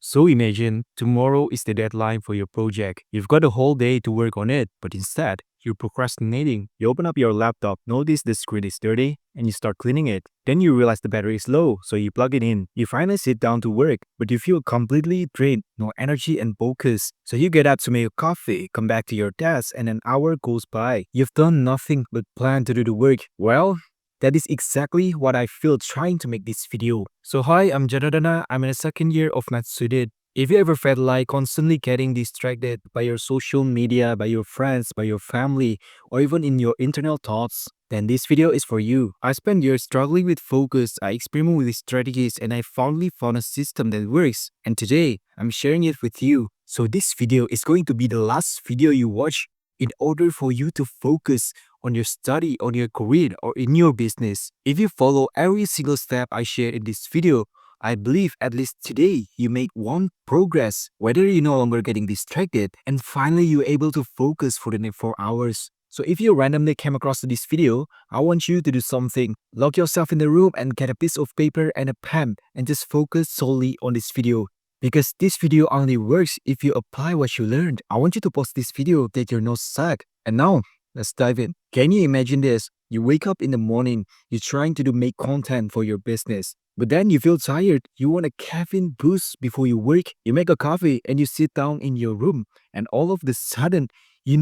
So imagine tomorrow is the deadline for your project. You've got a whole day to work on it, but instead, you're procrastinating. You open up your laptop, notice the screen is dirty, and you start cleaning it. Then you realize the battery is low, so you plug it in. You finally sit down to work, but you feel completely drained, no energy and focus. So you get up to make a coffee, come back to your desk, and an hour goes by. You've done nothing but plan to do the work. Well, that is exactly what I feel trying to make this video. So hi, I'm Janardana. I'm in a second year of math student. If you ever felt like constantly getting distracted by your social media, by your friends, by your family, or even in your internal thoughts, then this video is for you. I spent years struggling with focus, I experimented with strategies, and I finally found a system that works. And today, I'm sharing it with you. So this video is going to be the last video you watch in order for you to focus on your study, on your career, or in your business. If you follow every single step I share in this video, I believe at least today you make one progress, whether you're no longer getting distracted and finally you're able to focus for the next 4 hours. So if you randomly came across this video, I want you to do something. Lock yourself in the room and get a piece of paper and a pen and just focus solely on this video. Because this video only works if you apply what you learned. I want you to pause this video, take your notes sack. And now, let's dive in. Can you imagine this? You wake up in the morning, you're trying to make content for your business. But then you feel tired, you want a caffeine boost before you work. You make a coffee and you sit down in your room. And all of the sudden, you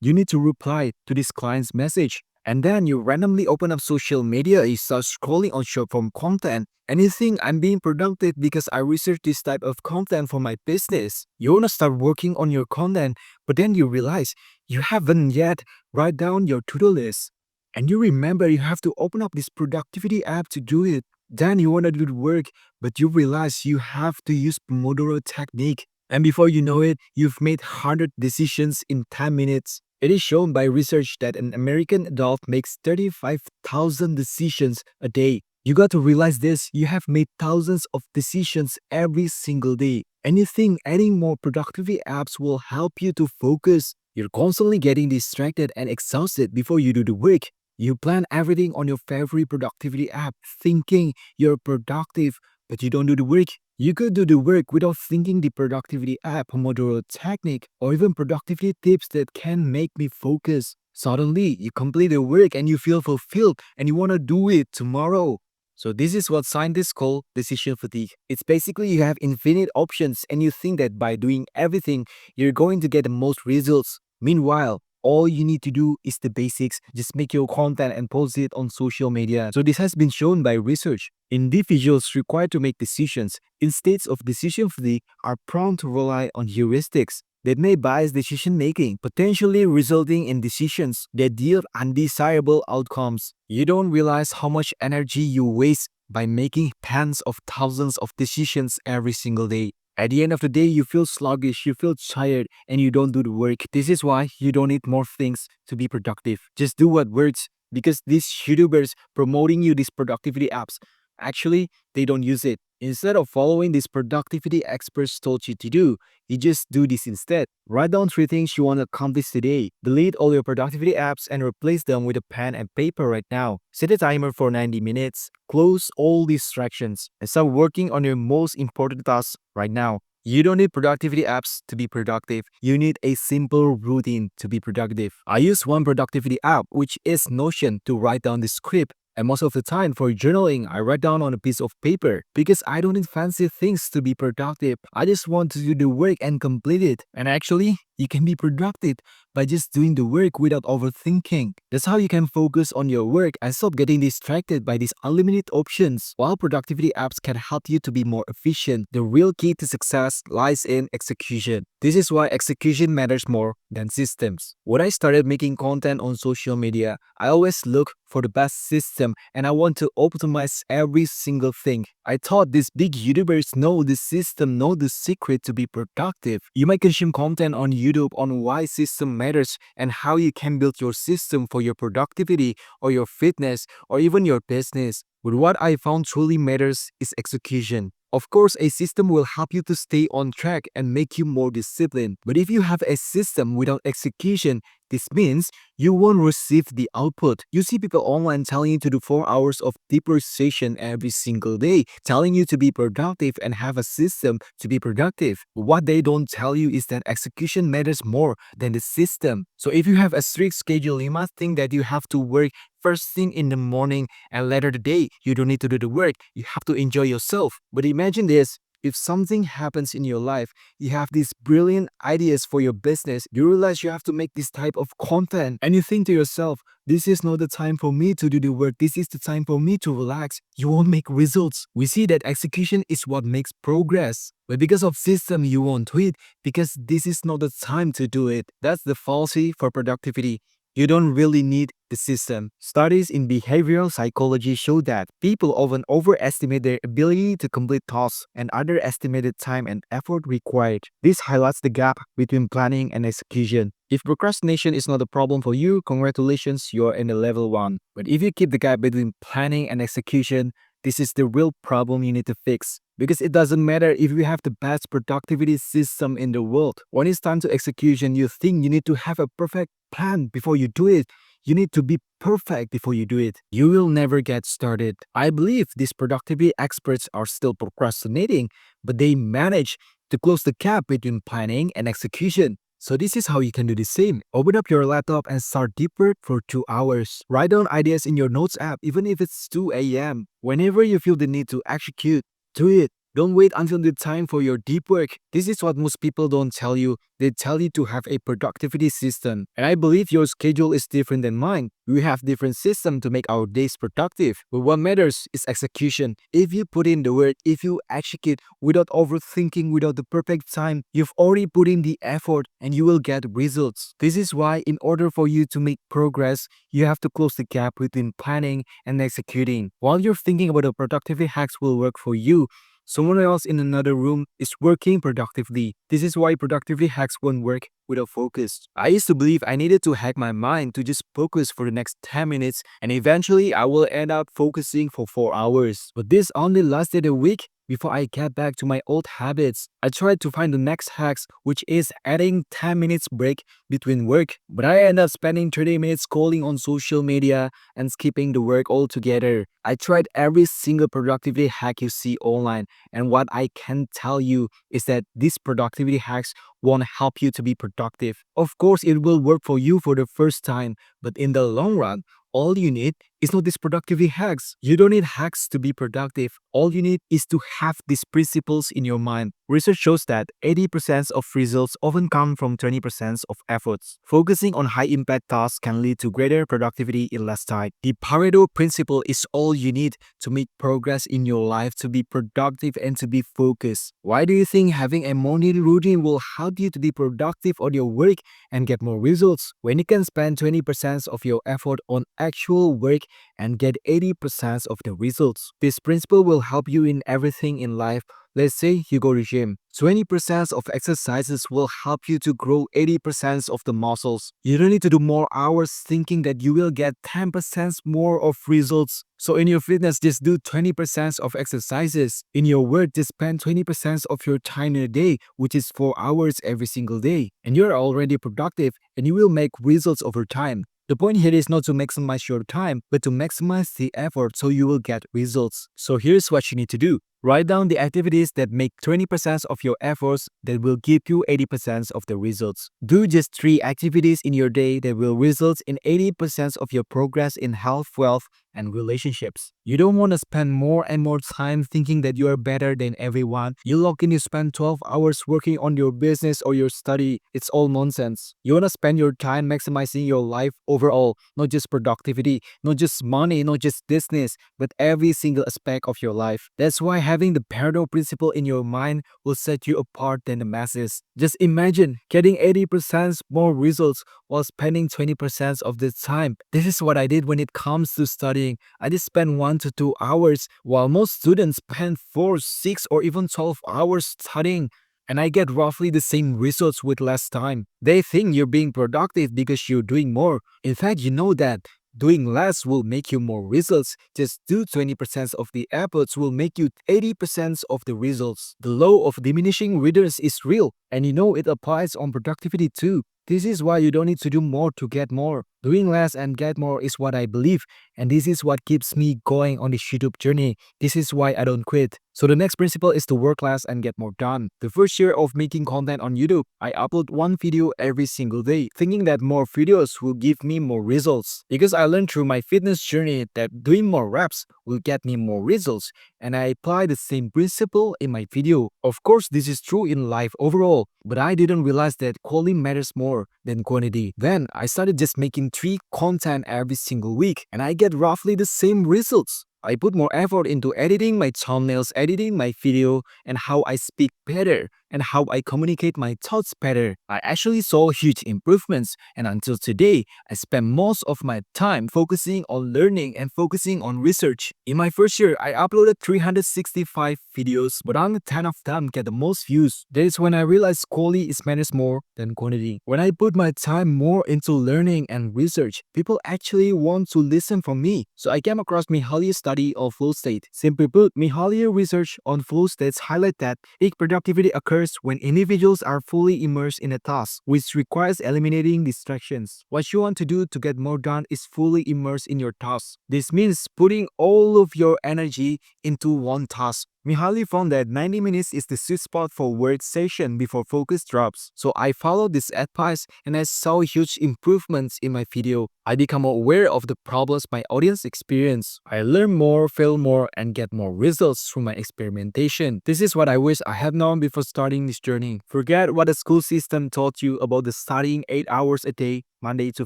need to reply to this client's message. And then you randomly open up social media, you start scrolling on short form content, and you think I'm being productive because I research this type of content for my business. You want to start working on your content, but then you realize you haven't yet write down your to-do list. And you remember you have to open up this productivity app to do it. Then you want to do the work, but you realize you have to use Pomodoro technique. And before you know it, you've made 100 decisions in 10 minutes. It is shown by research that an American adult makes 35,000 decisions a day. You got to realize this, you have made thousands of decisions every single day. And you think adding more productivity apps will help you to focus. You're constantly getting distracted and exhausted before you do the work. You plan everything on your favorite productivity app, thinking you're productive, but you don't do the work. You could do the work without thinking the productivity app, Pomodoro technique, or even productivity tips that can make me focus. Suddenly, you complete the work and you feel fulfilled and you want to do it tomorrow. So this is what scientists call decision fatigue. It's basically you have infinite options and you think that by doing everything, you're going to get the most results. Meanwhile, all you need to do is the basics. Just make your content and post it on social media. So this has been shown by research. Individuals required to make decisions in states of decision fatigue are prone to rely on heuristics that may bias decision making, potentially resulting in decisions that yield undesirable outcomes. You don't realize how much energy you waste by making tens of thousands of decisions every single day. At the end of the day, you feel sluggish, you feel tired, and you don't do the work. This is why you don't need more things to be productive. Just do what works, because these YouTubers promoting you these productivity apps, actually, they don't use it. Instead of following these productivity experts told you to do, you just do this instead. Write down 3 things you want to accomplish today. Delete all your productivity apps and replace them with a pen and paper right now. Set a timer for 90 minutes. Close all distractions and start working on your most important tasks right now. You don't need productivity apps to be productive. You need a simple routine to be productive. I use one productivity app, which is Notion, to write down the script. And most of the time for journaling, I write down on a piece of paper because I don't need fancy things to be productive. I just want to do the work and complete it. And actually, you can be productive by just doing the work without overthinking. That's how you can focus on your work and stop getting distracted by these unlimited options. While productivity apps can help you to be more efficient, the real key to success lies in execution. This is why execution matters more than systems. When I started making content on social media, I always look for the best system and I want to optimize every single thing. I thought these big YouTubers know the system, know the secret to be productive. You might consume content on YouTube on why system matters and how you can build your system for your productivity or your fitness or even your business. But what I found truly matters is execution. Of course, a system will help you to stay on track and make you more disciplined. But if you have a system without execution, This means you won't receive the output. You see people online telling you to do 4 hours of deeper session every single day, telling you to be productive and have a system to be productive. What they don't tell you is that execution matters more than the system. So if you have a strict schedule, you must think that you have to work first thing in the morning and later the day. You don't need to do the work. You have to enjoy yourself. But imagine this. If something happens in your life, you have these brilliant ideas for your business, you realize you have to make this type of content, and you think to yourself, this is not the time for me to do the work, this is the time for me to relax. You won't make results. We see that execution is what makes progress. But because of system, you won't do it because this is not the time to do it. That's the fallacy for productivity. You don't really need the system. Studies in behavioral psychology show that people often overestimate their ability to complete tasks and underestimate the time and effort required. This highlights the gap between planning and execution. If procrastination is not a problem for you, congratulations, you're in the level 1. But if you keep the gap between planning and execution, this is the real problem you need to fix. Because it doesn't matter if you have the best productivity system in the world. When it's time to execution, you think you need to have a perfect plan before you do it. You need to be perfect before you do it. You will never get started. I believe these productivity experts are still procrastinating, but they manage to close the gap between planning and execution. So this is how you can do the same. Open up your laptop and start deep work for 2 hours. Write down ideas in your notes app even if it's 2 a.m. Whenever you feel the need to execute, do it. Don't wait until the time for your deep work. This is what most people don't tell you. They tell you to have a productivity system. And I believe your schedule is different than mine. We have different systems to make our days productive. But what matters is execution. If you put in the work, if you execute without overthinking, without the perfect time, you've already put in the effort and you will get results. This is why in order for you to make progress, you have to close the gap between planning and executing. While you're thinking about the productivity hacks will work for you, someone else in another room is working productively. This is why productivity hacks won't work without focus. I used to believe I needed to hack my mind to just focus for the next 10 minutes and eventually I will end up focusing for 4 hours. But this only lasted a week before I get back to my old habits. I tried to find the next hacks, which is adding 10 minutes break between work, but I end up spending 30 minutes scrolling on social media and skipping the work altogether. I tried every single productivity hack you see online, and what I can tell you is that these productivity hacks won't help you to be productive. Of course, it will work for you for the first time, but in the long run, all you need is not these productivity hacks. You don't need hacks to be productive. All you need is to have these principles in your mind. Research shows that 80% of results often come from 20% of efforts. Focusing on high-impact tasks can lead to greater productivity in less time. The Pareto principle is all you need to make progress in your life, to be productive and to be focused. Why do you think having a morning routine will help you to be productive on your work and get more results? When you can spend 20% of your effort on actual work and get 80% of the results. This principle will help you in everything in life. Let's say you go to gym. 20% of exercises will help you to grow 80% of the muscles. You don't need to do more hours thinking that you will get 10% more of results. So in your fitness, just do 20% of exercises. In your work, just spend 20% of your time in a day, which is 4 hours every single day. And you're already productive and you will make results over time. The point here is not to maximize your time, but to maximize the effort so you will get results. So here's what you need to do. Write down the activities that make 20% of your efforts that will give you 80% of the results. Do just 3 activities in your day that will result in 80% of your progress in health, wealth, and relationships. You don't want to spend more and more time thinking that you are better than everyone. You log in, you spend 12 hours working on your business or your study. It's all nonsense. You want to spend your time maximizing your life overall, not just productivity, not just money, not just business, but every single aspect of your life. That's why having the Pareto principle in your mind will set you apart than the masses. Just imagine getting 80% more results while spending 20% of the time. This is what I did when it comes to studying. I just spend 1 to 2 hours, while most students spend 4, 6, or even 12 hours studying. And I get roughly the same results with less time. They think you're being productive because you're doing more. In fact, you know that doing less will make you more results. Just do 20% of the efforts will make you 80% of the results. The law of diminishing returns is real, and you know it applies on productivity too. This is why you don't need to do more to get more. Doing less and get more is what I believe, and this is what keeps me going on this YouTube journey. This is why I don't quit. So the next principle is to work less and get more done. The first year of making content on YouTube, I upload one video every single day, thinking that more videos will give me more results. Because I learned through my fitness journey that doing more reps will get me more results, and I apply the same principle in my video. Of course, this is true in life overall, but I didn't realize that quality matters more than quantity. Then I started just making 3 content every single week, and I get roughly the same results. I put more effort into editing my thumbnails, editing my video, and how I speak better, and how I communicate my thoughts better. I actually saw huge improvements, and until today, I spend most of my time focusing on learning and focusing on research. In my first year, I uploaded 365 videos, but only 10 of them get the most views. That is when I realized quality matters more than quantity. When I put my time more into learning and research, people actually want to listen from me. So I came across Mihali's study of flow state. Simply put, Mihali's research on flow states highlight that peak productivity occurs when individuals are fully immersed in a task, which requires eliminating distractions. What you want to do to get more done is fully immersed in your task. This means putting all of your energy into one task. Mihaly found that 90 minutes is the sweet spot for work session before focus drops. So I followed this advice and I saw huge improvements in my video. I become aware of the problems my audience experience. I learn more, fail more, and get more results through my experimentation. This is what I wish I had known before starting this journey. Forget what the school system taught you about the studying 8 hours a day, Monday to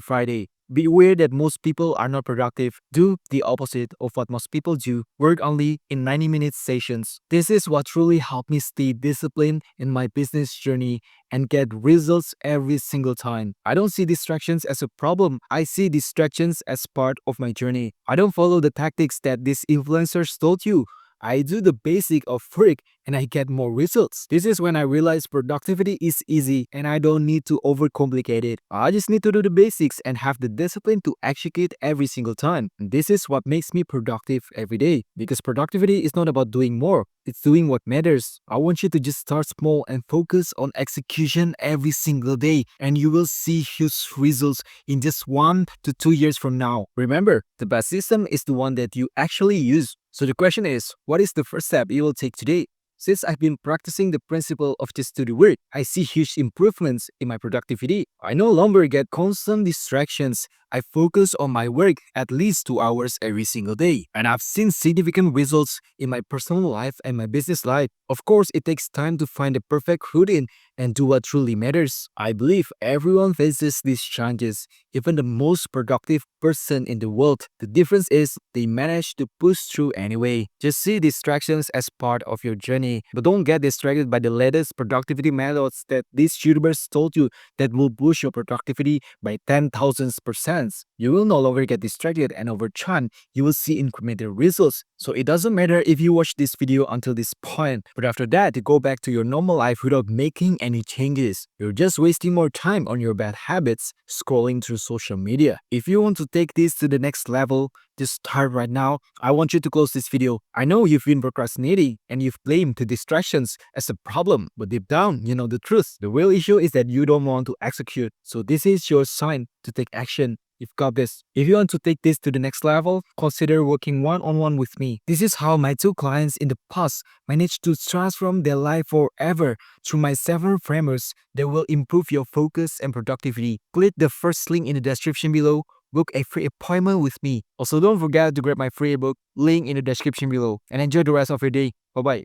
Friday. Be aware that most people are not productive. Do the opposite of what most people do. Work only in 90-minute sessions. This is what truly helped me stay disciplined in my business journey and get results every single time. I don't see distractions as a problem. I see distractions as part of my journey. I don't follow the tactics that these influencers told you. I do the basic of work and I get more results. This is when I realize productivity is easy and I don't need to overcomplicate it. I just need to do the basics and have the discipline to execute every single time. And this is what makes me productive every day. Because productivity is not about doing more, it's doing what matters. I want you to just start small and focus on execution every single day, and you will see huge results in just 1 to 2 years from now. Remember, the best system is the one that you actually use. So the question is, what is the first step you will take today? Since I've been practicing the principle of just do the work, I see huge improvements in my productivity. I no longer get constant distractions. I focus on my work at least 2 hours every single day. And I've seen significant results in my personal life and my business life. Of course, it takes time to find the perfect routine and do what truly matters. I believe everyone faces these challenges, even the most productive person in the world. The difference is they manage to push through anyway. Just see distractions as part of your journey, but don't get distracted by the latest productivity methods that these YouTubers told you that will boost your productivity by 10,000%. You will no longer get distracted, and over time, you will see incremental results. So it doesn't matter if you watch this video until this point, but after that, you go back to your normal life without making any changes. You're just wasting more time on your bad habits, scrolling through social media. If you want to take this to the next level, just start right now. I want you to close this video. I know you've been procrastinating and you've blamed the distractions as a problem, but deep down, you know the truth. The real issue is that you don't want to execute. So this is your sign to take action. You've got this. If you want to take this to the next level, consider working one-on-one with me. This is how my 2 clients in the past managed to transform their life forever through my 7 frameworks that will improve your focus and productivity. Click the first link in the description below. Book a free appointment with me. Also, don't forget to grab my free ebook, link in the description below, and enjoy the rest of your day. Bye-bye.